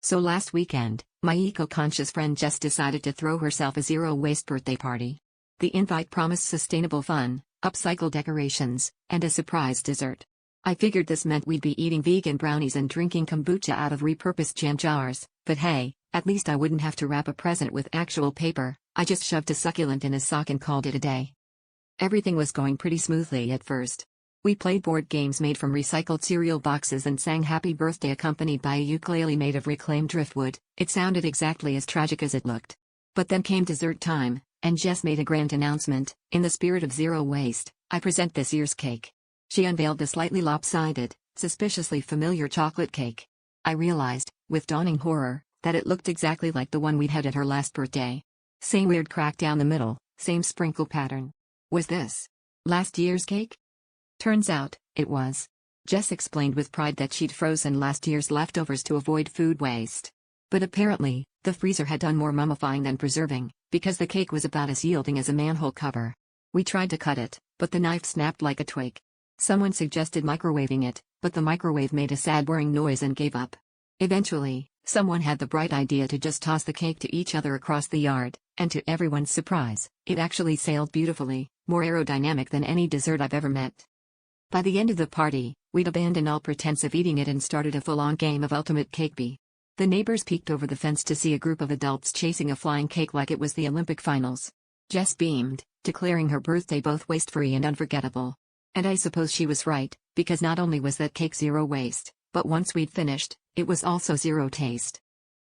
So last weekend, my eco-conscious friend Jess decided to throw herself a zero-waste birthday party. The invite promised sustainable fun, upcycle decorations, and a surprise dessert. I figured this meant we'd be eating vegan brownies and drinking kombucha out of repurposed jam jars, but hey, at least I wouldn't have to wrap a present with actual paper. I just shoved a succulent in a sock and called it a day. Everything was going pretty smoothly at first. We played board games made from recycled cereal boxes and sang Happy Birthday accompanied by a ukulele made of reclaimed driftwood. It sounded exactly as tragic as it looked. But then came dessert time, and Jess made a grand announcement. In the spirit of zero waste, I present this year's cake. She unveiled the slightly lopsided, suspiciously familiar chocolate cake. I realized, with dawning horror, that it looked exactly like the one we'd had at her last birthday. Same weird crack down the middle, same sprinkle pattern. Was this last year's cake? Turns out, it was. Jess explained with pride that she'd frozen last year's leftovers to avoid food waste. But apparently, the freezer had done more mummifying than preserving, because the cake was about as yielding as a manhole cover. We tried to cut it, but the knife snapped like a twig. Someone suggested microwaving it, but the microwave made a sad whirring noise and gave up. Eventually, someone had the bright idea to just toss the cake to each other across the yard, and to everyone's surprise, it actually sailed beautifully, more aerodynamic than any dessert I've ever met. By the end of the party, we'd abandoned all pretense of eating it and started a full-on game of ultimate cake bee. The neighbors peeked over the fence to see a group of adults chasing a flying cake like it was the Olympic finals. Jess beamed, declaring her birthday both waste-free and unforgettable. And I suppose she was right, because not only was that cake zero waste, but once we'd finished, it was also zero taste.